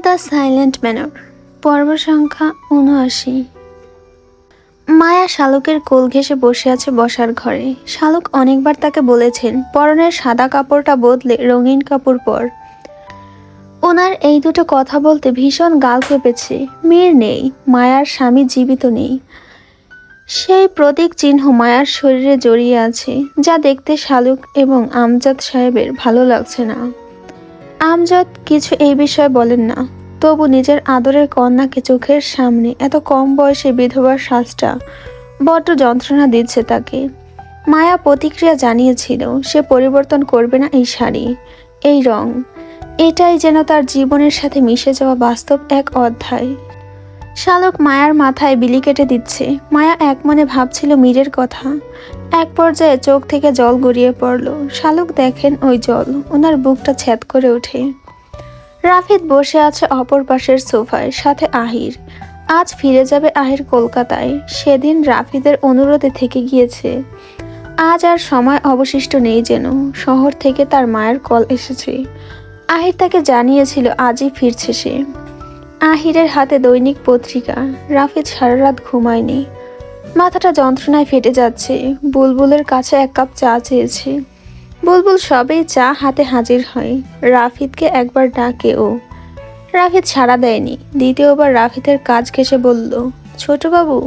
The silent manor পর্ব সংখ্যা ৭৯। মায়া শালুকের কোল ঘেঁষে বসে আছে বসার ঘরে। শালুক অনেকবার তাকে বলেছেন পরনের সাদা কাপড়টা বদলে রঙিন কাপড় পর। ওনার এই দুটো কথা বলতে ভীষণ গাল কেঁপেছে। মীর নেই, মায়ার স্বামী জীবিত নেই। সেই প্রতীক চিহ্ন মায়ার শরীরে জড়িয়ে আছে, যা দেখতে শালুক এবং আমজাদ সাহেবের ভালো লাগছে না। আমজাদ কিছু এই বিষয়ে বলেন না, তবু নিজের আদরের কন্যাকে চোখের সামনে এত কম বয়সে বিধবার সাজটা বড্ড যন্ত্রণা দিচ্ছে তাকে। মায়া প্রতিক্রিয়া জানিয়েছিল সে পরিবর্তন করবে না এই শাড়ি, এই রং। এটাই যেন তার জীবনের সাথে মিশে যাওয়া বাস্তব এক অধ্যায়। শালুক মায়ার মাথায় বিলি কেটে দিচ্ছে। মায়া একমনে ভাবছিল মীরের কথা। এক পর্যায়ে চোখ থেকে জল গড়িয়ে পড়ল। শালুক দেখেন ওই জল, ওনার বুকটা ছ্যাদ করে ওঠে। রাফিদ বসে আছে অপর পাশের সোফায়, সাথে আহির। আজ ফিরে যাবে আহির কলকাতায়। সেদিন রাফিদের অনুরোধে থেকে গিয়েছে। আজ আর সময় অবশিষ্ট নেই যেন। শহর থেকে তার মায়ের কল এসেছে। আহির তাকে জানিয়েছিল আজই ফিরছে সে। আহিরের হাতে দৈনিক পত্রিকা। রাফিদ সারা রাত ঘুমায়নি, মাথাটা যন্ত্রণায় ফেটে যাচ্ছে। বুলবুলের কাছে এক কাপ চা চেয়েছে। বুলবুল সবেই চা হাতে হাজির হয়। রাফিদকে একবার ডাকে ও। রাফিদ সাড়া দেয়নি। দ্বিতীয়বার রাফিদের কাজ ঘেঁষে বলল, ছোটবাবু।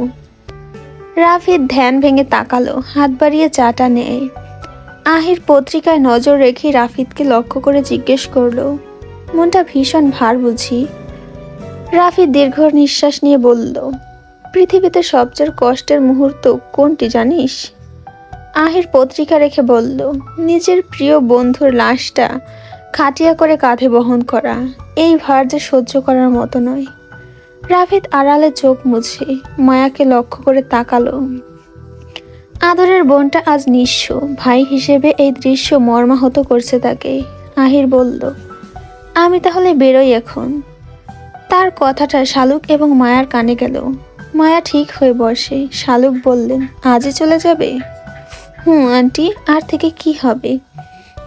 রাফিদ ধ্যান ভেঙে তাকালো, হাত বাড়িয়ে চাটা নেয়। আহির পত্রিকায় নজর রেখে রাফিদকে লক্ষ্য করে জিজ্ঞেস করলো, মনটা ভীষণ ভার বুঝি? রাফিদ দীর্ঘ নিঃশ্বাস নিয়ে বলল, পৃথিবীতে সবচেয়ে কষ্টের মুহূর্ত কোনটি জানিস? আহির পত্রিকা রেখে বলল, নিজের প্রিয় বন্ধুর লাশটা খাটিয়া করে কাঁধে বহন করা। এই ভার যে সহ্য করার মতো নয়। রাফিদ আড়ালে চোখ মুছে মায়াকে লক্ষ্য করে তাকালো। আদরের বোনটা আজ নিঃস্ব। ভাই হিসেবে এই দৃশ্য মর্মাহত করছে তাকে। আহির বলল, আমি তাহলে বেরোই এখন। তার কথাটা শালুক এবং মায়ার কানে গেল। মায়া ঠিক হয়ে বসে। শালুক বললেন, আজই চলে যাবে? আন্টি, আর থেকে কি হবে?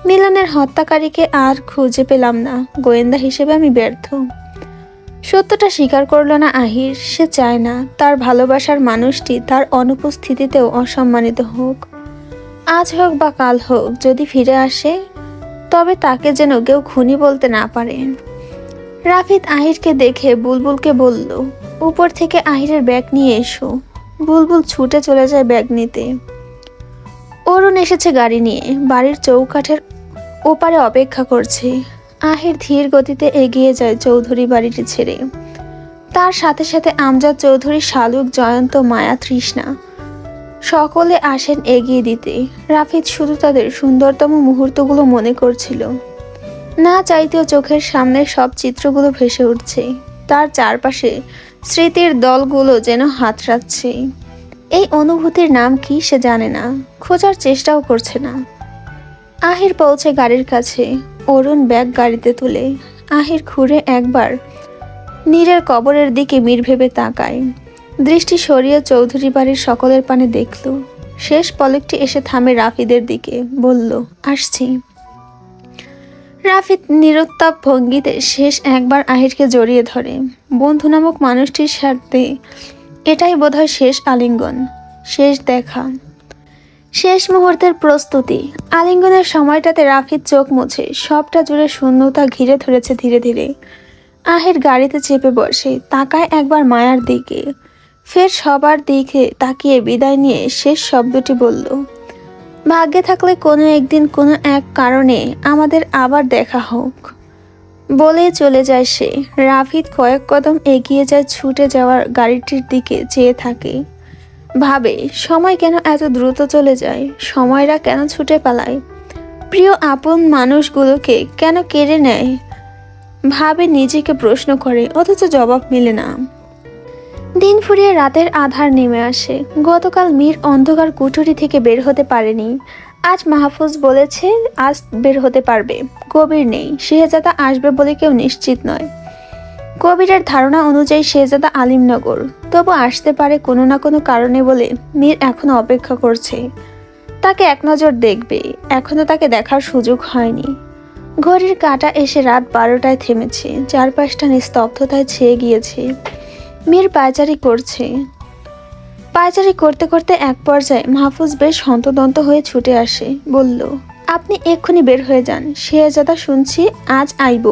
মিলনের হত্যাকারীকে আর খুঁজে পেলাম না। গোয়েন্দা হিসেবে আমি ব্যর্থ। সত্যটা স্বীকার করল না আহির। সে চায় না তার ভালোবাসার মানুষটি তার অনুপস্থিতিতেও অসম্মানিত হোক। আজ হোক বা কাল হোক, যদি ফিরে আসে তবে তাকে যেন কেউ খুনি বলতে না পারে। রাফিদ আহিরকে দেখে বুলবুলকে বলল, উপর থেকে আহিরের ব্যাগ নিয়ে এসো। বুলবুল ছুটে চলে যায় ব্যাগ নিতে। অরুণ এসেছে গাড়ি নিয়ে, বাড়ির চৌকাঠের ওপারে অপেক্ষা করছে। আহির ধীর গতিতে এগিয়ে যায় চৌধুরী বাড়িটি ছেড়ে। তার সাথে সাথে আমজাদ চৌধুরী, শালুক, জয়ন্ত, মায়া, তৃষ্ণা সকলে আসেন এগিয়ে দিতে। রাফিদ শুধু তাদের সুন্দরতম মুহূর্তগুলো মনে করছিল। না চাইতেও চোখের সামনে সব চিত্রগুলো ভেসে উঠছে। তার চারপাশে স্মৃতির দলগুলো যেন হাতড়াচ্ছে। এই অনুভূতির নাম কি সে জানে না, খোঁজার চেষ্টাও করছে না। আহির পৌঁছে গাড়ির কাছে। অরুণ ব্যাগ গাড়িতে তুলে। আহির ঘুরে একবার নীরের কবরের দিকে মীর ভেবে তাকায়। দৃষ্টি সরিয়ে চৌধুরী বাড়ির সকলের পানে দেখল। শেষ পলকটি এসে থামে রাফিদের দিকে, বলল, আসছি। রাফিদ নিরুত্তাপ ভঙ্গিতে শেষ একবার আহিরকে জড়িয়ে ধরে। বন্ধু নামক মানুষটির সাথে এটাই বোধহয় শেষ আলিঙ্গন, শেষ দেখা, শেষ মুহূর্তের প্রস্তুতি। আলিঙ্গনের সময়টাতে রাফিদ চোখ মুছে। সবটা জুড়ে শূন্যতা ঘিরে ধরেছে ধীরে ধীরে। আহির গাড়িতে চেপে বসে, তাকায় একবার মায়ার দিকে, ফের সবার দিকে তাকিয়ে বিদায় নিয়ে শেষ শব্দটি বলল, ভাগ্যে থাকলে কোনো একদিন কোনো এক কারণে আমাদের আবার দেখা হোক। বলে চলে যায় সে। রাফিদ কয়েক কদম এগিয়ে যায় ছুটে যাওয়ার গাড়িটির দিকে চেয়ে থাকে। ভাবে, সময় কেন এত দ্রুত চলে যায়? সময়রা কেন ছুটে পালায়? প্রিয় আপন মানুষগুলোকে কেন কেড়ে নেয়? ভাবে, নিজেকে প্রশ্ন করে, অথচ জবাব মেলে না। দিন ফুরিয়ে রাতের আধার নেমে আসে। গতকাল মীর অন্ধকার কুঠুরি থেকে বের হতে পারেনি। আজ মাহফুজ বলেছে আজ বের হতে পারবে। কবির নেই। শেহজাদা আসবে বলে কেউ নিশ্চিত নয়। কবিরের ধারণা অনুযায়ী শেহজাদা আলিমনগর, তবু আসতে পারে কোনো না কোনো কারণে বলে মীর এখনো অপেক্ষা করছে। তাকে এক নজর দেখবে, এখনো তাকে দেখার সুযোগ হয়নি। ঘড়ির কাঁটা এসে রাত 12টায় থেমেছে। চারপাশটা নিস্তব্ধতায় ছেয়ে গিয়েছে। মীর পায়চারি করতে করতে এক পর্যায়ে মাহফুজ বেশ হন্তদন্ত হয়ে ছুটে আসে। বলল, আপনি এক্ষুনি বের হয়ে যান, শেহজাদা শুনছি আজ আইব।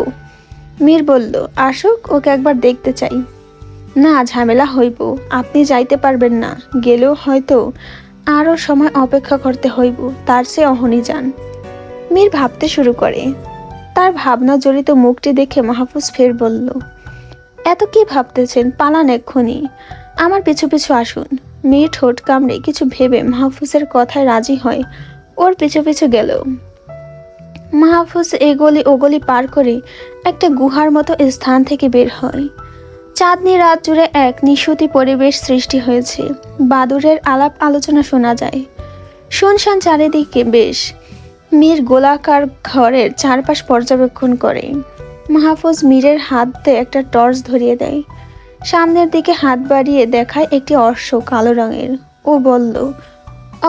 মীর বলল, আসুক, ওকে একবার দেখতে চাই। না, ঝামেলা হইব, আপনি যাইতে পারবেন না, গেলেও হয়তো আরও সময় অপেক্ষা করতে হইব, তার চেয়ে অহনি যান। মীর ভাবতে শুরু করে। তার ভাবনা জড়িত মুখটি দেখে মাহফুজ ফের বলল, এত কি ভাবতেছেন, পালান এক্ষুনি, আমার পিছু পিছু আসুন। মীর ঠোঁট কামড়ে কিছু ভেবে মাহফুজের কথায় রাজি হয়, ওর পিছু পিছু গেল। মাহফুজ এগলি ওগলি পার করে একটা গুহার মতো স্থান থেকে বের হয়। চাঁদনি রাত জুড়ে এক নিশুতি পরিবেশ সৃষ্টি হয়েছে। বাদুড়ের আলাপ আলোচনা শোনা যায়। শুনশান চারিদিকে। বেশ। মীর গোলাকার ঘরের চারপাশ পর্যবেক্ষণ করে। মাহফুজ মীরের হাতে একটা টর্চ ধরিয়ে দেয়। সামনের দিকে হাত বাড়িয়ে দেখায় একটি অশ্ব, কালো রঙের। ও বলল,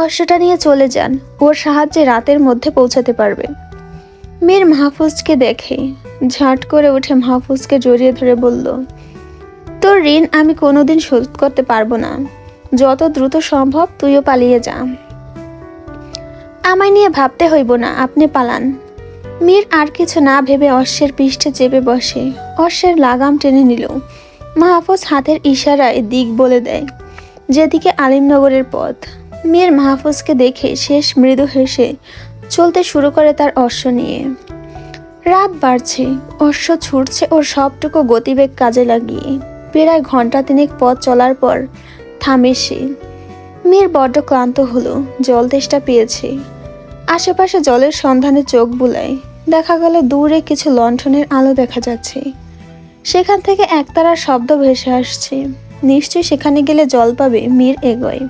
অশ্বটা নিয়ে চলে যান, ওর সাহায্যে রাতের মধ্যে পৌঁছাতে পারবে। মীর মাহফুজকে দেখে ঝাট করে উঠে মাহফুজকে জড়িয়ে ধরে বলল, তোর ঋণ আমি কোনোদিন শোধ করতে পারবো না, যত দ্রুত সম্ভব তুইও পালিয়ে যা। আমায় নিয়ে ভাবতে হইব না, আপনি পালান। মীর আর কিছু না ভেবে অশ্বের পৃষ্ঠে চেপে বসে। অশ্বের লাগাম টেনে নিল। মাহফুজ হাতের ইশারায় দিক বলে দেয়, যেদিকে আলিমনগরের পথ। মীর মাহফুজকে দেখে শেষ মৃদু হেসে চলতে শুরু করে তার অশ্ব নিয়ে। রাত বাড়ছে, অশ্ব ছুটছে ওর সবটুকু গতিবেগ কাজে লাগিয়ে। প্রায় ঘন্টা তিনেক পথ চলার পর থামে সে। মীর বড্ড ক্লান্ত হলো, জল তেষ্টা পেয়েছে। আশেপাশে জলের সন্ধানে চোখ বুলায়। দেখা গেল দূরে কিছু লণ্ঠনের আলো দেখা যাচ্ছে। সেখান থেকে একতারার শব্দ ভেসে আসছে। নিশ্চয়ই সেখানে গেলে জল পাবে। মীর এগোয়।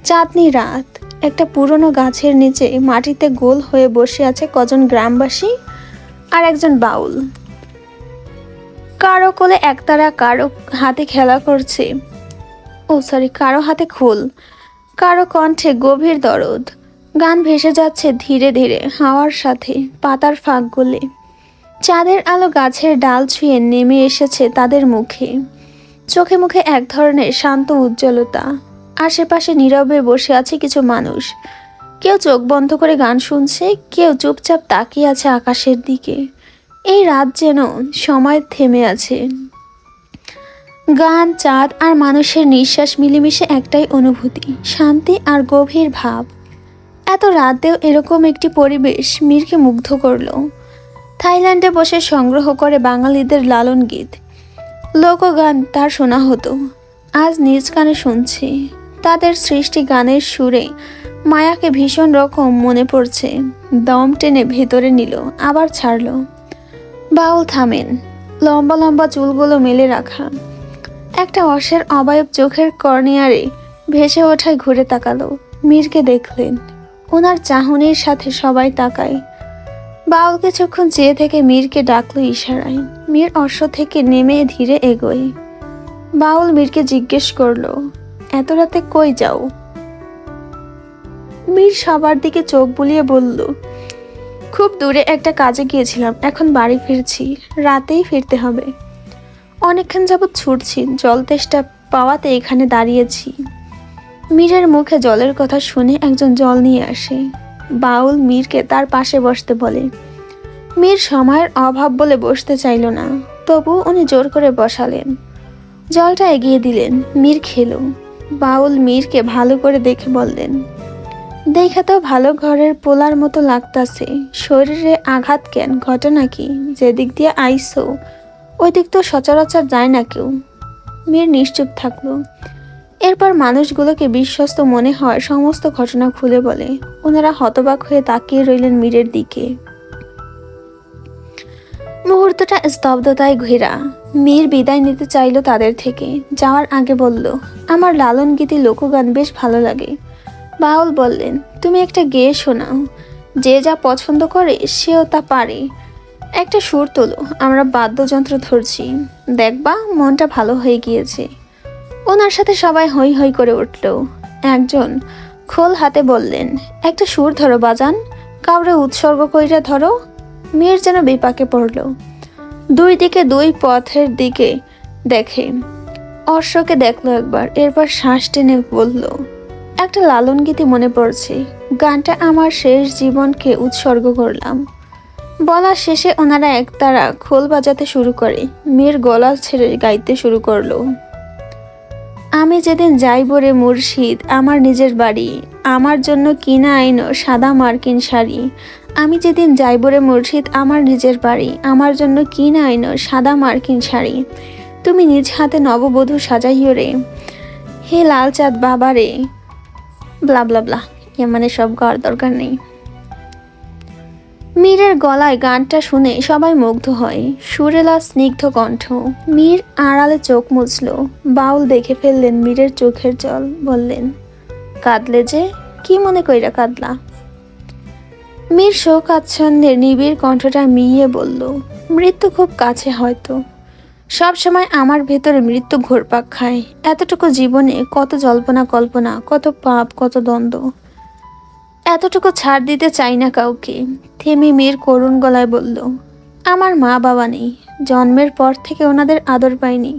চাঁদনি রাত। একটা পুরনো গাছের নিচে মাটিতে গোল হয়ে বসে আছে কজন গ্রামবাসী আর একজন বাউল। কারো কোলে একতারা, কারো হাতে খেলা করছে, কারো হাতে খোল, কারো কণ্ঠে গভীর দরদ। গান ভেসে যাচ্ছে ধীরে ধীরে হাওয়ার সাথে, পাতার ফাঁক গলে। চাঁদের আলো গাছের ডাল ছুঁয়ে নেমে এসেছে তাদের মুখে। চোখে মুখে এক ধরনের শান্ত উজ্জ্বলতা। আশেপাশে নীরবে বসে আছে কিছু মানুষ। কেউ চোখ বন্ধ করে গান শুনছে, কেউ চুপচাপ তাকিয়ে আছে আকাশের দিকে। এই রাত যেন সময় থেমে আছে। গান, চাঁদ আর মানুষের নিঃশ্বাস মিলেমিশে একটাই অনুভূতি, শান্তি আর গভীর ভাব। এত রাতেও এরকম একটি পরিবেশ মীরকে মুগ্ধ করল। থাইল্যান্ডে বসে সংগ্রহ করে বাঙালিদের লালন গীত, লোকগান তার শোনা হতো। আজ নিজ কানে শুনছে তাদের সৃষ্টি। গানের সুরে মায়াকে ভীষণ রকম মনে পড়ছে। দম টেনে ভেতরে নিল, আবার ছাড়ল। বাউল থামেন। লম্বা লম্বা চুলগুলো মেলে রাখা। একটা অশ্বের অবয়ব চোখের কর্নিয়ারে ভেসে ওঠায় ঘুরে তাকালো। মীরকে দেখলেন। ওনার চাহনির সাথে সবাই তাকায়। বাউল কিছুক্ষণ চেয়ে থেকে মীরকে ডাকলো ইশারায়। মীর অশ্ব থেকে নেমে ধীরে এগোয়। বাউল মীরকে জিজ্ঞেস করলো, এত রাতে কই যাও? মীর সবার দিকে চোখ বুলিয়ে বলল, খুব দূরে একটা কাজে গিয়েছিলাম, এখন বাড়ি ফিরছি, রাতেই ফিরতে হবে। অনেকক্ষণ যাবৎ ছুটছি, জল তেষ্টা পাওয়াতে এখানে দাঁড়িয়েছি। মীরের মুখে জলের কথা শুনে একজন জল নিয়ে আসে। বাউল মীরকে তার পাশে বসতে বলে। মীর সময়ের অভাব বলে বসতে চাইল না, তবু উনি জোর করে বসালেন। জলটা এগিয়ে দিলেন। মীর খেল। বাউল মীরকে ভালো করে দেখে বললেন, দেখে তো ভালো ঘরের পোলার মতো লাগতাছে, শরীরে আঘাত কেন, ঘটনা কি? যেদিক দিয়ে আইসো ওই দিক তো সচরাচর যায় না কেউ। মীর নিশ্চুপ থাকলো। এরপর মানুষগুলোকে বিশ্বস্ত মনে হয় সমস্ত ঘটনা খুলে বলে। ওনারা হতবাক হয়ে তাকিয়ে রইলেন মীরের দিকে। মুহূর্তটা স্তব্ধতায় ঘেরা। মীর বিদায় নিতে চাইল তাদের থেকে। যাওয়ার আগে বলল, আমার লালন গীতি লোকগান বেশ ভালো লাগে। বাউল বললেন, তুমি একটা গেয়ে শোনাও, যে যা পছন্দ করে সেও তা পারে। একটা সুর তোলো, আমরা বাদ্যযন্ত্র ধরছি, দেখবা মনটা ভালো হয়ে গিয়েছে। ওনার সাথে সবাই হৈ হৈ করে উঠল। একজন খোল হাতে বললেন, একটা সুর ধরো বাজান, কাউরে উৎসর্গ কইরা ধরো। মীর যেন বিপাকে পড়ল। দুই দিকে দুই পথের দিকে দেখে অর্শকে দেখলো একবার, এরপর শ্বাস টেনে বলল, একটা লালন গীতি মনে পড়ছে, গানটা আমার শেষ জীবনকে উৎসর্গ করলাম। বলার শেষে ওনারা একতারা খোল বাজাতে শুরু করে। মীর গলা ছেড়ে গাইতে শুরু করলো, আমি যেদিন যাইব রে মুর্শিদ আমার নিজের বাড়ি, আমার জন্য কিনা আইনো সাদা মার্কিন শাড়ি। আমি যেদিন যাইব রে মুর্শিদ আমার নিজের বাড়ি, আমার জন্য কিনা আইনো সাদা মার্কিন শাড়ি। তুমি নিজ হাতে নববধূ সাজাইও রে, হে লাল চাঁদ বাবা রে। ব্লা ব্লা ব্লা, এ মানে সব গাওয়ার দরকার নেই। মীরের গলায় গানটা শুনে সবাই মুগ্ধ হয়। সুরেলা স্নিগ্ধ কণ্ঠ। মীর আড়ালে চোখ মুছল। বাউল দেখে ফেললেন মীরের চোখের জল, বললেন, কাঁদলে যে, কি মনে কইরা কাঁদলা? মীর শোক আচ্ছন্দের নিবিড় কণ্ঠটা মিইয়ে বলল, মৃত্যু খুব কাছে হয়তো। সব সময় আমার ভেতরে মৃত্যু ঘুরপাক খায়। এতটুকু জীবনে কত জল্পনা কল্পনা, কত পাপ, কত দ্বন্দ্ব। এতটুকু ছাড় দিতে চাই না কাউকে। থেমে মীর করুণ গলায় বলল, আমার মা বাবা নেই, জন্মের পর থেকে ওনাদের আদর পাইনি।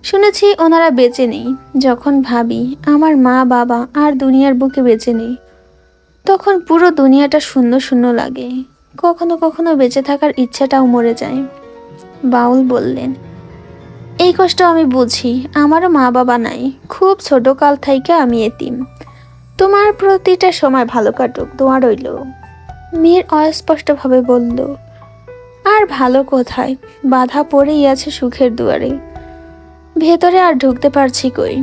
শুনেছি ওনারা বেঁচে নেই। যখন ভাবি আমার মা বাবা আর দুনিয়ার বুকে বেঁচে নেই, তখন পুরো দুনিয়াটা শূন্য শূন্য লাগে। কখনো কখনো বেঁচে থাকার ইচ্ছাটাও মরে যায়। বাউল বললেন, এই কষ্ট আমি বুঝি, আমারও মা বাবা নাই। খুব ছোট কাল থেকে আমি এতিম। তোমার প্রতিটা সময় ভালো কাটুক, দোয়া রইল। মীর অস্পষ্টভাবে বলল, আর ভালো কোথায়, বাধা পড়েই আছে সুখের দুয়ারে, ভেতরে আর ঢুকতে পারছি কই।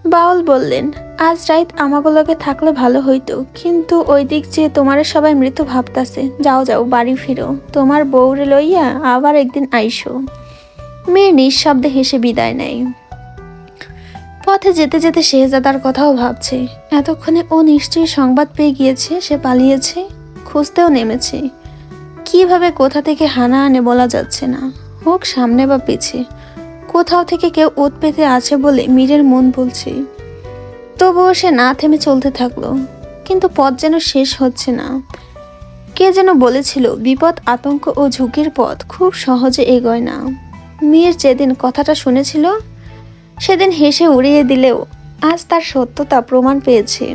বাউল বললেন, আজ রাত আমাগুলোকে থাকলে ভালো হইতো, কিন্তু ওই দিক যে তোমারে সবাই মৃত ভাবতাছে। যাও যাও, বাড়ি ফিরো, তোমার বউরে লইয়া আবার একদিন আইসো। মীর নিঃশব্দে হেসে বিদায় নেয়। পথে যেতে যেতে শেহজাদার কথাও ভাবছে। এতক্ষণে ও নিশ্চয়ই সংবাদ পেয়ে গিয়েছে, সে পালিয়েছে, খুঁজতেও নেমেছে। কিভাবে কোথা থেকে হানা আনে বলা যাচ্ছে না, হোক সামনে বা পিছে। কোথাও থেকে কেউ ওত পেতে আছে বলে মীরের মন বলছে। তবুও সে না থেমে চলতে থাকলো, কিন্তু পথ যেন শেষ হচ্ছে না। কে যেন বলেছিল, বিপদ, আতঙ্ক ও ঝুঁকির পথ খুব সহজে এগোয় না। মীর যেদিন কথাটা শুনেছিল সেদিন হেসে উড়িয়ে দিলেও আজ তার সত্যতা প্রমাণ পেয়েছে।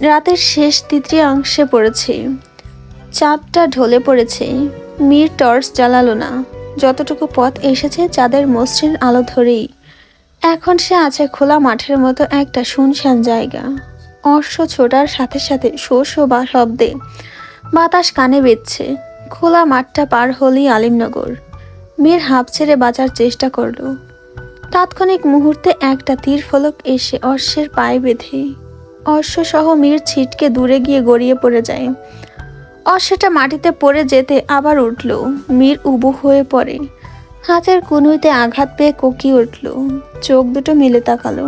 রাতের শেষ তৃতীয়াংশে পড়েছে। চাঁদটা ঢলে পড়েছে। মীর টর্চ জ্বালালো না। যতটুকু পথ এসেছে চাঁদের মসৃণ আলো ধরেই। এখন সে আছে খোলা মাঠের মতো একটা শুনশান জায়গা। অশ্ব ছোটার সাথে সাথে শো শো বা শব্দে বাতাস কানে বেজছে। খোলা মাঠটা পার হলেই আলিমনগর। মীর হাঁপ ছেড়ে বাঁচার চেষ্টা করল। তাৎক্ষণিক মুহূর্তে একটা তীর ফলক এসে অশ্বের পায়ে বেঁধে অশ্বসহ মীর ছিটকে দূরে গিয়ে গড়িয়ে পড়ে যায়। অশ্বটা মাটিতে পড়ে যেতে আবার উঠল। মীর উবু হয়ে পড়ে। হাতের কনুইতে আঘাত পেয়ে কোকিয়ে উঠল। চোখ দুটো মেলে তাকালো।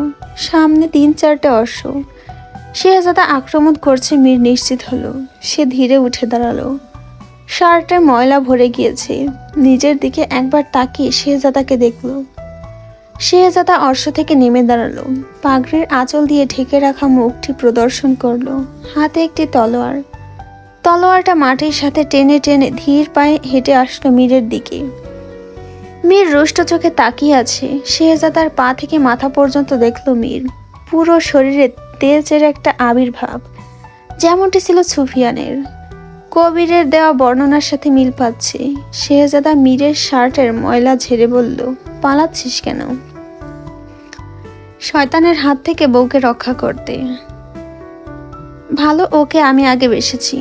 সামনে ৩-৪টে অশ্ব। শেহজাদা আক্রমণ করছে মীর নিশ্চিত হলো। সে ধীরে উঠে দাঁড়ালো। শার্টে ময়লা ভরে গিয়েছে। নিজের দিকে একবার তাকিয়ে শেহজাদাকে দেখল। শেহজাদা অশ্ব থেকে নেমে দাঁড়ালো। পাগড়ির আঁচল দিয়ে ঢেকে রাখা মুখটি প্রদর্শন করলো। হাতে একটি তলোয়ার। তলোয়ারটা মাটির সাথে টেনে টেনে ধীর পায়ে হেঁটে আসলো মীরের দিকে। মীর রুষ্ট চোখে তাকিয়ে আছে। শেহজাদার পা থেকে মাথা পর্যন্ত দেখলো মীর। পুরো শরীরে তেজের একটা আবির্ভাব, যেমনটি ছিল সুফিয়ানের। কবিরের দেওয়া বর্ণনার সাথে মিল পাচ্ছে। শেহজাদা মীরের শার্টের ময়লা ঝেড়ে বলল, পালাচ্ছিস কেন? শয়তানের হাত থেকে বউকে রক্ষা করতে। ভালো ওকে আমি আগে বেসেছি।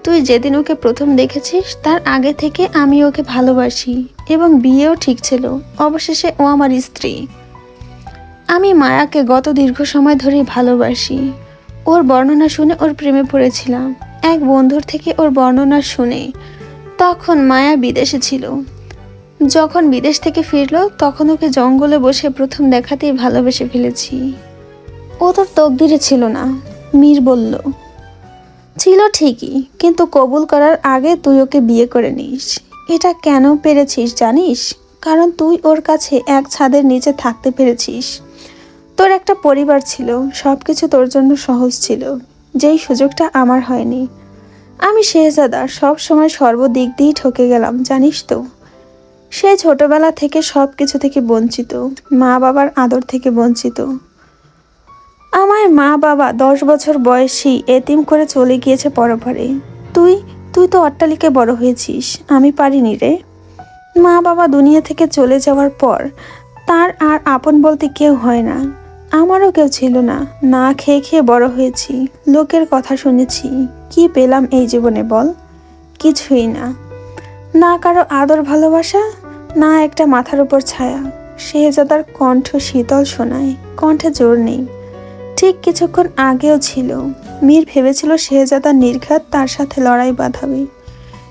তুই যেদিন ওকে প্রথম দেখেছিস তার আগে থেকে আমি ওকে ভালোবাসি, এবং বিয়েও ঠিক ছিল। অবশেষে ও আমার স্ত্রী। আমি মায়াকে গত দীর্ঘ সময় ধরেই ভালোবাসি। ওর বর্ণনা শুনে ওর প্রেমে পড়েছিলাম। এক বন্ধুর থেকে ওর বর্ণনা শুনে। তখন মায়া বিদেশে ছিল। যখন বিদেশ থেকে ফিরলো তখন ওকে জঙ্গলে বসে প্রথম দেখাতেই ভালোবেসে ফেলেছি। ও তোর তকদিরে ছিল না, মীর বলল। ছিল ঠিকই, কিন্তু কবুল করার আগে তুই ওকে বিয়ে করে নিস। এটা কেন পেরেছিস জানিস? কারণ তুই ওর কাছে এক ছাদের নিচে থাকতে পেরেছিস। তোর একটা পরিবার ছিল, সবকিছু তোর জন্য সহজ ছিল, যেই সুযোগটা আমার হয়নি। আমি শেহজাদা সব সময় সর্বদিক দিয়েই ঠকে গেলাম, জানিস তো। সে ছোটবেলা থেকে সব কিছু থেকে বঞ্চিত, মা বাবার আদর থেকে বঞ্চিত। আমায় মা বাবা 10 বছর বয়সী এতিম করে চলে গিয়েছে পরপারে। তুই তুই তো অট্টালিকায় বড় হয়েছিস, আমি পারিনি রে। মা বাবা দুনিয়া থেকে চলে যাওয়ার পর তার আর আপন বলতে কেউ হয় না। আমারও কেউ ছিল না, না খেয়ে খেয়ে বড় হয়েছি, লোকের কথা শুনেছি। কি পেলাম এই জীবনে বল? কিছুই না। না কারো আদর ভালোবাসা, না একটা মাথার উপর ছায়া। শেহজাদার কণ্ঠ শীতল শোনায়, কণ্ঠে জোর নেই। ঠিক কিছুক্ষণ আগেও ছিল। মীর ভেবেছিল শেহজাদা নির্ঘাত তার সাথে লড়াই বাঁধাবে,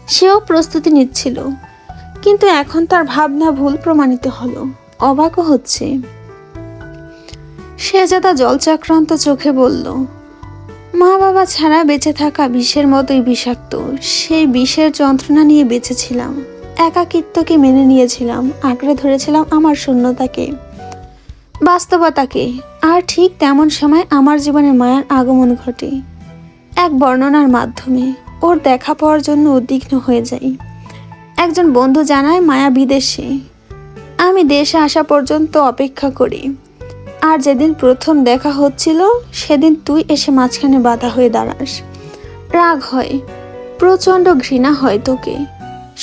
সেও প্রস্তুতি নিচ্ছিল। কিন্তু এখন তার ভাবনা ভুল প্রমাণিত হলো। অবাকও হচ্ছে। শেহজাদা জলচক্রান্ত চোখে বলল, মা বাবা ছাড়া বেঁচে থাকা বিষের মতোই বিষাক্ত। সেই বিষের যন্ত্রণা নিয়ে বেঁচেছিলাম, একাকিত্বকে মেনে নিয়েছিলাম, আঁকড়ে ধরেছিলাম আমার শূন্যতাকে, বাস্তবতাকে। আর ঠিক তেমন সময় আমার জীবনে মায়ার আগমন ঘটে। এক বর্ণনার মাধ্যমে ওর দেখা পাওয়ার জন্য উদ্বিগ্ন হয়ে যাই। একজন বন্ধু জানায় মায়া বিদেশে। আমি দেশে আসা পর্যন্ত অপেক্ষা করি। আর যেদিন প্রথম দেখা হচ্ছিল সেদিন তুই এসে মাঝখানে বাধা হয়ে দাঁড়াস। রাগ হয়, প্রচণ্ড ঘৃণা হয় তোকে।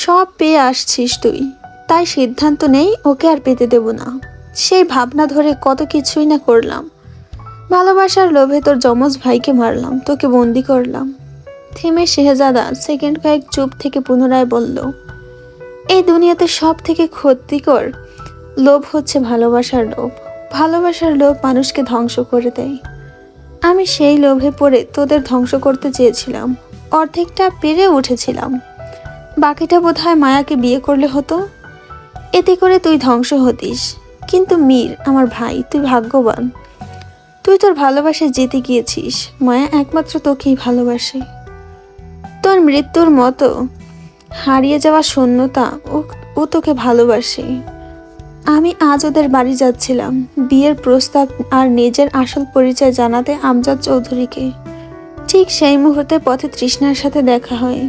সব পেয়ে আসছিস তুই, তাই সিদ্ধান্ত নেই ওকে আর পেতে দেব না। সেই ভাবনা ধরে কত কিছুই না করলাম। ভালোবাসার লোভে তোর যমজ ভাইকে মারলাম, তোকে বন্দি করলাম। থেমে শেহজাদা সেকেন্ড কয়েক চুপ থেকে পুনরায় বলল, এই দুনিয়াতে সব থেকে ক্ষতিকর লোভ হচ্ছে ভালোবাসার লোভ। ভালোবাসার লোভ মানুষকে ধ্বংস করে দেয়। আমি সেই লোভে পড়ে তোদের ধ্বংস করতে চেয়েছিলাম, অর্ধেকটা পেরে উঠেছিলাম। বাকিটা বোধহয় মায়াকে বিয়ে করলে হতো, এতে করে তুই ধ্বংস হতিস। কিন্তু মীর আমার ভাই, তুই ভাগ্যবান। তুই তোর ভালোবাসায় জিতে গিয়েছিস। মায়া একমাত্র তোকেই ভালোবাসে। তোর মৃত্যুর মতো হারিয়ে যাওয়া শূন্যতা ও তোকে ভালোবাসে। আমি আজ ওদের বাড়ি যাচ্ছিলাম বিয়ের প্রস্তাব আর নিজের আসল পরিচয় জানাতে আমজাদ চৌধুরীকে। ঠিক সেই মুহূর্তে পথে তৃষ্ণার সাথে দেখা হয়।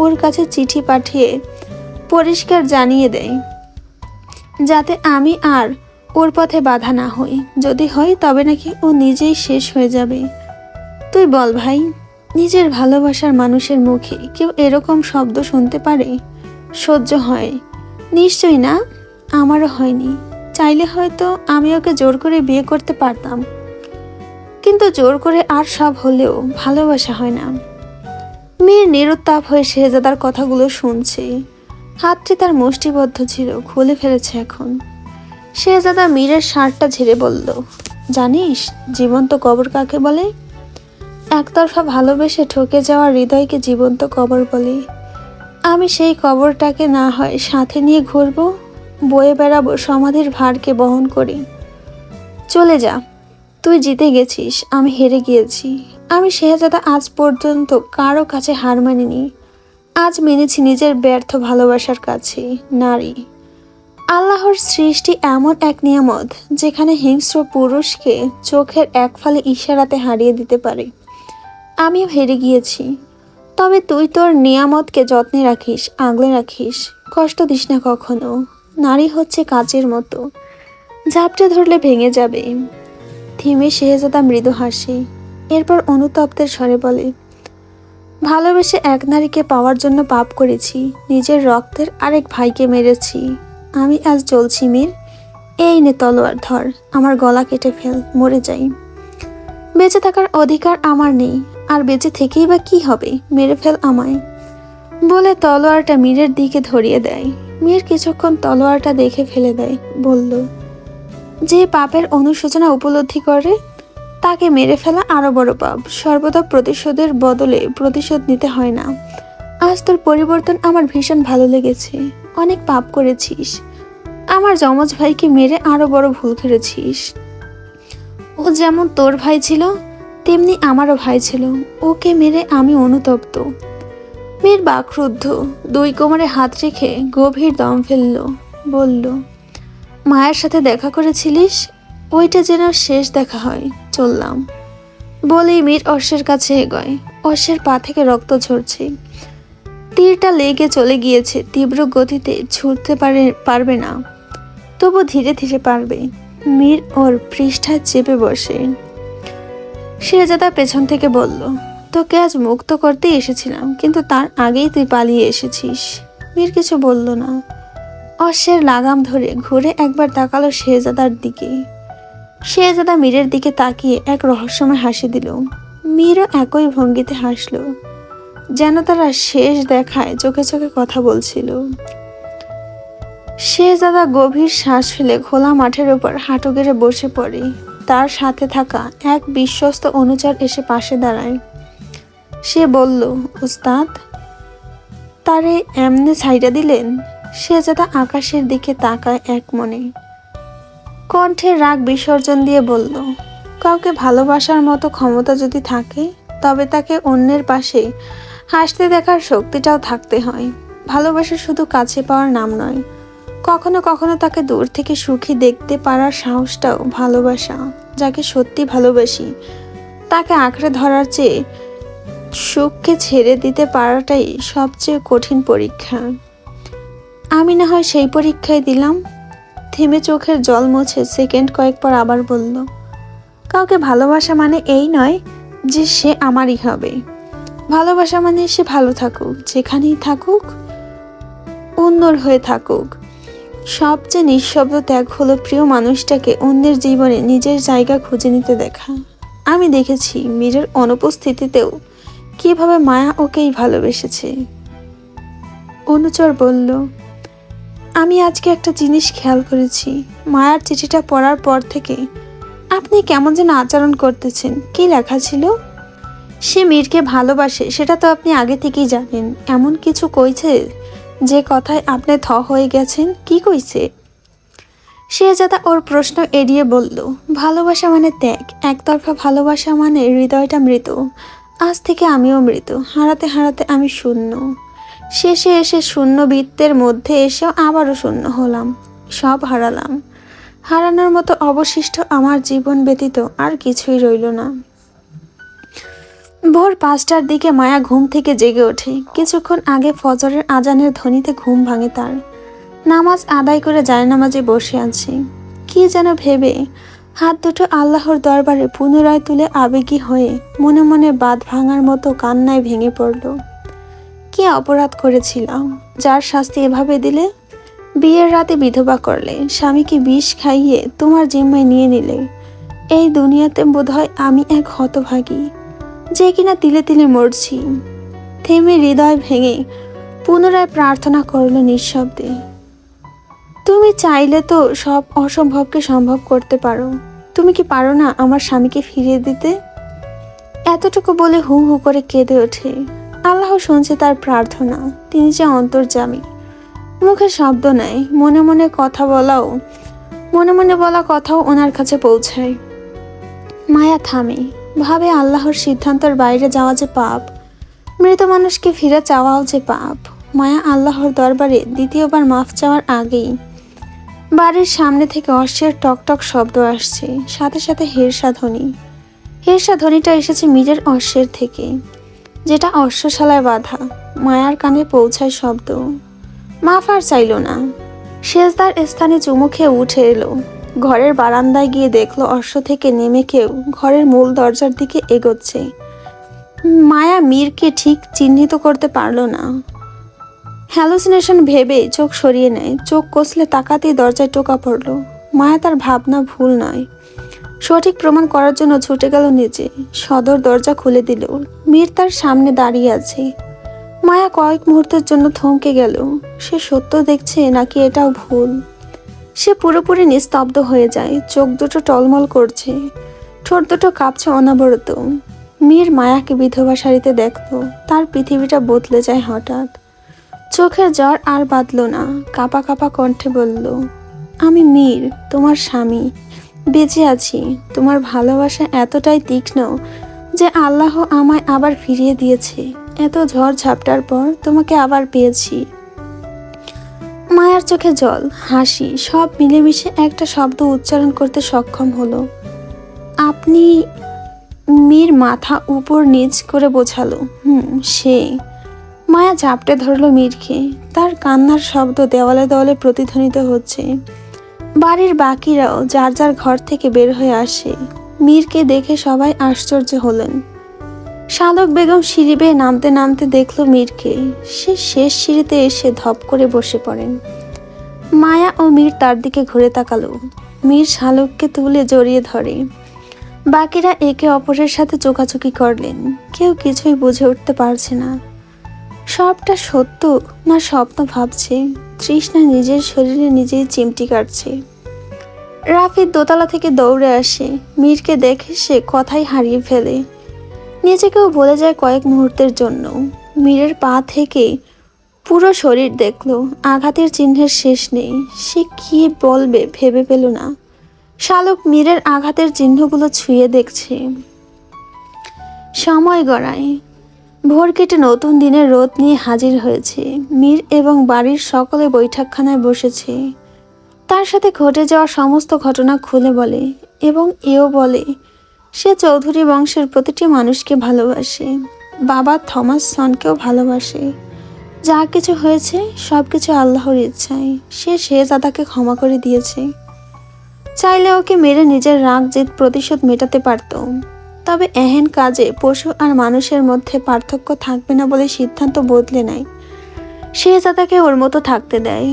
ওর কাছে চিঠি পাঠিয়ে পরিষ্কার জানিয়ে দেয় যাতে আমি আর ওর পথে বাধা না হই। যদি হয় তবে নাকি ও নিজেই শেষ হয়ে যাবে। তুই বল ভাই, নিজের ভালোবাসার মানুষের মুখে কেউ এরকম শব্দ শুনতে পারে? সহ্য হয়? নিশ্চয়ই না। আমারও হয়নি। চাইলে হয়তো আমি ওকে জোর করে বিয়ে করতে পারতাম, কিন্তু জোর করে আর সব হলেও ভালোবাসা হয় না। মেয়ের নিরুত্তাপ হয়ে শেহজাদার কথাগুলো শুনছে। হাতটি তার মুষ্টিবদ্ধ ছিল, খুলে ফেলেছে এখন। শেহজাদা মীরের শার্টটা ঝেড়ে বলল, জানিস জীবন্ত কবর কাকে বলে? একতরফা ভালোবেসে ঠকে যাওয়া হৃদয়কে জীবন্ত কবর বলে। আমি সেই কবরটাকে না হয় সাথে নিয়ে ঘুরবো, বয়ে বেড়াবো সমাধির ভারকে বহন করি। চলে যা, তুই জিতে গেছিস, আমি হেরে গিয়েছি। আমি শেহজাদা আজ পর্যন্ত কারো কাছে হার মানিনি। আজ মেনেছি নিজের ব্যর্থ ভালোবাসার কাছে। নারী আল্লাহর সৃষ্টি এমন এক নিয়ামত যেখানে হিংস্র পুরুষকে চোখের এক ফালে ইশারাতে হারিয়ে দিতে পারে। আমিও হেরে গিয়েছি। তবে তুই তোর নিয়ামতকে যত্নে রাখিস, আগলে রাখিস, কষ্ট দিস না কখনো। নারী হচ্ছে কাচের মতো, ঝাপটে ধরলে ভেঙে যাবে। থেমে শেহজাদা মৃদু হাসে, এরপর অনুতপ্তের স্বরে বলে, ভালোবেসে এক নারীকে পাওয়ার জন্য পাপ করেছি, নিজের রক্তের আরেক ভাইকে মেরেছি। আমি আজ জ্বলছি মীর। এই নে তলোয়ার ধর, আমার গলা কেটে ফেল, মরে যাই। বেঁচে থাকার অধিকার আমার নেই, আর বেঁচে থেকেই বা কি হবে, মেরে ফেল আমায়। বলে তলোয়ারটা মীরের দিকে ধরিয়ে দেয়। মীর কিছুক্ষণ তলোয়ারটা দেখে ফেলে দেয়, বলল, যে পাপের অনুশোচনা উপলব্ধি করে তাকে মেরে ফেলা আরো বড় পাপ। সর্বদা প্রতিশোধের বদলে প্রতিশোধ নিতে হয় না। আজ তোর পরিবর্তন আমার ভীষণ ভালো লেগেছে। অনেক পাপ করেছিস, আমার যমজ ভাইকে মেরে আরো বড় ভুল করেছিস। ও যেমন তোর ভাই ছিল তেমনি আমারও ভাই ছিল, ওকে মেরে আমি অনুতপ্ত। মীর বাকরুদ্ধ, দুই কোমরে হাত রেখে গভীর দম ফেলল, বলল, মায়ের সাথে দেখা করেছিলিস? ওইটা যেন শেষ দেখা হয়। চললাম। বলেই মীর অর্ষের কাছে এগোয়। অর্ষের পা থেকে রক্ত ঝরছে। তীরটা লেগে চলে গিয়েছে, তীব্র গতিতে ছুটতে পারবে না, তবু ধীরে ধীরে পারবে। মীর ওর পৃষ্ঠায় চেপে বসে। শেহজাদা পেছন থেকে বলল, তোকে আজ মুক্ত করতে এসেছিলাম, কিন্তু তার আগেই তুই পালিয়ে এসেছিস। মীর কিছু বলল না। অশ্বের লাগাম ধরে ঘুরে একবার তাকালো শেহজাদার দিকে। শেহজাদা মীরের দিকে তাকিয়ে এক রহস্যময় হাসি দিল। মীরও একই ভঙ্গিতে হাসল, যেন তারা শেষ দেখায় চোখে চোখে কথা বলছিল। শেহজাদা গভীর শ্বাস ফেলে খোলা মাঠের উপর হাঁটু গেড়ে বসে পড়ে। তার সাথে থাকা এক বিশ্বস্ত অনুচর এসে পাশে দাঁড়ায়। সে বলল, উস্তাদ, তারে এমনে ছাইড়া দিলেন? শেহজাদা আকাশের দিকে তাকায় এক মনে। কণ্ঠে রাগ বিসর্জন দিয়ে বলল, কাউকে ভালোবাসার মতো ক্ষমতা যদি থাকে, তবে তাকে অন্যের পাশে হাসতে দেখার শক্তিটাও থাকতে হয়। ভালোবাসা শুধু কাছে পাওয়ার নাম নয়, কখনো কখনো তাকে দূর থেকে সুখী দেখতে পারার সাহসটাও ভালোবাসা। যাকে সত্যি ভালোবাসি তাকে আঁকড়ে ধরার চেয়ে সুখকে ছেড়ে দিতে পারাটাই সবচেয়ে কঠিন পরীক্ষা। আমি না হয় সেই পরীক্ষায় দিলাম। থেমে চোখের জল মুছে সেকেন্ড কয়েক পর আবার বলল, কাউকে ভালোবাসা মানে এই নয় যে সে আমারই হবে। ভালোবাসা মানে সে ভালো থাকুক, যেখানেই থাকুক, অন্যর হয়ে থাকুক। সবচেয়ে নিঃশব্দ ত্যাগ হলো প্রিয় মানুষটাকে অন্যের জীবনে নিজের জায়গা খুঁজে নিতে দেখা। আমি দেখেছি মীরের অনুপস্থিতিতেও কিভাবে মায়া ওকেই ভালোবেসেছে। অনুচর বলল, আমি আজকে একটা জিনিস খেয়াল করেছি। মায়ার চিঠিটা পড়ার পর থেকে আপনি কেমন যেন আচরণ করতেছেন। কি লেখা ছিল? সে মীরকে ভালোবাসে, সেটা তো আপনি আগে থেকেই জানেন। এমন কিছু কইছে যে কথায় আপনি থ হয়ে গেছেন? কি কইছে? শেহজাদা ওর প্রশ্ন এড়িয়ে বলল, ভালোবাসা মানে ত্যাগ, একতরফা ভালোবাসা মানে হৃদয়টা মৃত। আজ থেকে আমিও মৃত, হারাতে হারাতে আমি শূন্য। শেষে এসে শূন্য বৃত্তের মধ্যে এসেও আবারও শূন্য হলাম, সব হারালাম। হারানোর মতো অবশিষ্ট আমার জীবন ব্যতীত আর কিছুই রইল না। ভোর 5টার দিকে মায়া ঘুম থেকে জেগে ওঠে। কিছুক্ষণ আগে ফজরের আজানের ধ্বনিতে ঘুম ভাঙে তার। নামাজ আদায় করে জায়নামাজে বসে আছে। কি যেন ভেবে হাত দুটো আল্লাহর দরবারে পুনরায় তুলে আবেগী হয়ে মনে মনে বাঁধ ভাঙার মতো কান্নায় ভেঙে পড়ল। কি অপরাধ করেছিলাম যার শাস্তি এভাবে দিলে? বিয়ের রাতে বিধবা করলে, স্বামীকে বিষ খাইয়ে তোমার জিম্মায় নিয়ে নিলে। এই দুনিয়াতে বোধহয় আমি এক হতভাগী, যে কিনা তিলে তিলে মরছি। থেমে হৃদয় ভেঙে পুনরায় প্রার্থনা করল নিঃশব্দে, তুমি চাইলে তো সব অসম্ভবকে সম্ভব করতে পারো। তুমি কি পারো না আমার স্বামীকে ফিরিয়ে দিতে? এতটুকু বলে হু হু করে কেঁদে ওঠে। আল্লাহ শুনছে তার প্রার্থনা। তিনি যে অন্তর্যামী, মুখে শব্দ নেয়, মনে মনে বলা কথাও ওনার কাছে পৌঁছায়। মায়া থামে, ভাবে আল্লাহর সিদ্ধান্তের বাইরে যাওয়া যে পাপ, মৃত মানুষকে ফিরে চাওয়াও যে পাপ। মায়া আল্লাহর দরবারে দ্বিতীয়বার মাফ চাওয়ার আগেই বাড়ির সামনে থেকে অশ্বের টকটক শব্দ আসছে, সাথে সাথে হেরসা ধ্বনিটা এসেছে মীরের অশ্বের থেকে, যেটা অশ্বশালায় বাঁধা। মায়ার কানে পৌঁছায় শব্দ। মাফ আর চাইল না, সেজদার স্থানে চুমু খেয়ে উঠে এলো। ঘরের বারান্দায় গিয়ে দেখলো অশ্ব থেকে নেমে কেউ ঘরের মূল দরজার দিকে এগোচ্ছে। মায়া মীরকে ঠিক চিহ্নিত করতে পারল না। হ্যালুসিনেশন ভেবে চোখ সরিয়ে নেয়। চোখ কষলে তাকাতেই দরজায় টোকা পড়ল। মায়া তার ভাবনা ভুল নয় সঠিক প্রমাণ করার জন্য ছুটে গেল নিচে। সদর দরজা খুলে দিল। মীর তার সামনে দাঁড়িয়ে আছে। মায়া কয়েক মুহূর্তের জন্য থমকে গেল। সে সত্য দেখছে নাকি এটাও ভুল? সে পুরোপুরি নিস্তব্ধ হয়ে যায়। চোখ দুটো টলমল করছে, ঠোঁট দুটো কাঁপছে অনবরত। মীর মায়াকে বিধবা শাড়িতে দেখলো। তার পৃথিবীটা বদলে যায় হঠাৎ। চোখের জ্বর আর বাঁধল না, কাঁপা কাঁপা কণ্ঠে বলল, আমি মীর, তোমার স্বামী, বেঁচে আছি। তোমার ভালোবাসা এতটাই তীক্ষ্ণ যে আল্লাহ আমায় আবার ফিরিয়ে দিয়েছে। এত ঝড় ঝাপটার পর তোমাকে আবার পেয়েছি। মায়ার চোখে জল, হাসি সব মিলেমিশে একটা শব্দ উচ্চারণ করতে সক্ষম হলো। আপনি? মীর মাথা উপর নিচ করে বোঝালো, সে। মায়া ঝাপটে ধরল মীরকে। তার কান্নার শব্দ দেওয়ালে দেওয়ালে প্রতিধ্বনিত হচ্ছে। বাড়ির বাকিরাও যার যার ঘর থেকে বের হয়ে আসে। মীরকে দেখে সবাই আশ্চর্য হলেন। শালক বেগম সিঁড়ি বেয়ে নামতে নামতে দেখল মীরকে। সে শেষ সিঁড়িতে এসে ধপ করে বসে পড়েন। মায়া ও মীর তার দিকে ঘুরে তাকালো। মীর শালককে তুলে জড়িয়ে ধরে। বাকিরা একে অপরের সাথে চোখাচোখি করলেন। কেউ কিছুই বুঝে উঠতে পারছে না সবটা সত্য না স্বপ্ন ভাবছে। তৃষ্ণা নিজের শরীরে নিজেই চিমটি কাটছে। রাফি দোতলা থেকে দৌড়ে আসে। মীরকে দেখে সে কথাই হারিয়ে ফেলে, নিজেকেও বলে যায় কয়েক মুহূর্তের জন্য। মীরের পা থেকে পুরো শরীর দেখলো, আঘাতের চিহ্নের শেষ নেই। সে কি বলবে ভেবে পেল না। শালক মীরের আঘাতের চিহ্নগুলো ছুঁয়ে দেখছে। সময় গড়ায়। ভোর কেটে নতুন দিনের রোদ নিয়ে হাজির হয়েছে। মীর এবং বাড়ির সকলে বৈঠকখানায় বসেছে। তার সাথে ঘটে যাওয়া সমস্ত ঘটনা খুলে বলে এবং এও বলে সে চৌধুরী বংশের প্রতিটি মানুষকে ভালোবাসে, বাবা থমাস সনকেও ভালোবাসে। যা কিছু হয়েছে সব কিছু আল্লাহর ইচ্ছায়। সে শেহজাদাকে ক্ষমা করে দিয়েছে। চাইলে ওকে মেরে নিজের রাগ জেদ প্রতিশোধ মেটাতে পারত। তবে এহেন কাজে পশু আর মানুষের মধ্যে পার্থক্য থাকবে না বলে সিদ্ধান্ত বদলে নেয়। শেহজাদাকে ওর মতো থাকতে দেয়।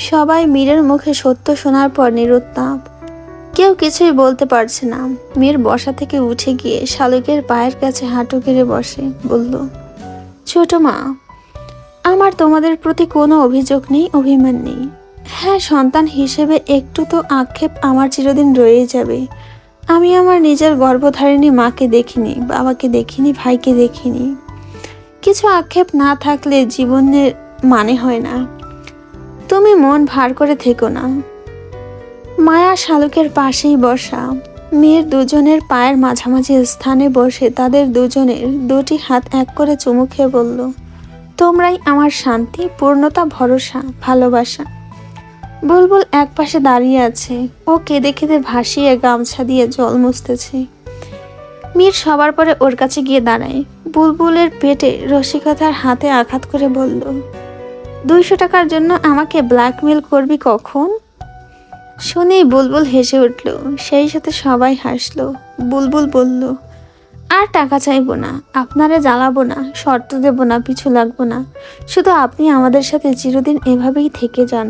সবাই মীরের মুখে সত্য শোনার পর নিরুত্তাপ। কেউ কিছুই বলতে পারছে না। মীর বসা থেকে উঠে গিয়ে শালকের পায়ের কাছে হাঁটু গেড়ে বসে বলল, ছোট মা, আমার তোমাদের প্রতি কোনো অভিযোগ নেই, অভিমান নেই। হ্যাঁ, সন্তান হিসেবে একটু তো আক্ষেপ আমার চিরদিন রয়েই যাবে। আমি আমার নিজের গর্ভধারিণী মাকে দেখিনি, বাবাকে দেখিনি, ভাইকে দেখিনি। কিছু আক্ষেপ না থাকলে জীবনের মানে হয় না। তুমি মন ভার করে থেকো না। মায়া শালকের পাশেই বসা। মেয়ের দুজনের পায়ের মাঝামাঝি স্থানে বসে তাদের দুজনের দুটি হাত এক করে চুমু খেয়ে বলল, তোমরাই আমার শান্তি, পূর্ণতা, ভরসা, ভালোবাসা। বুলবুল এক পাশে দাঁড়িয়ে আছে। ও কেঁদে কেঁদে ভাসিয়ে গামছা দিয়ে জল মুছতেছে। মীর সবার পরে ওর কাছে গিয়ে দাঁড়ায়। বুলবুলের পেটে রসিকতার হাতে আঘাত করে বলল, 200 টাকার জন্য আমাকে ব্ল্যাকমেল করবি কখন? শুনেই বুলবুল হেসে উঠল। সেই সাথে সবাই হাসলো। বুলবুল বলল, আর টাকা চাইবো না, আপনারে জ্বালাবো না, শর্ত দেব না, পিছু লাগবো না। শুধু আপনি আমাদের সাথে চিরদিন এভাবেই থেকে যান।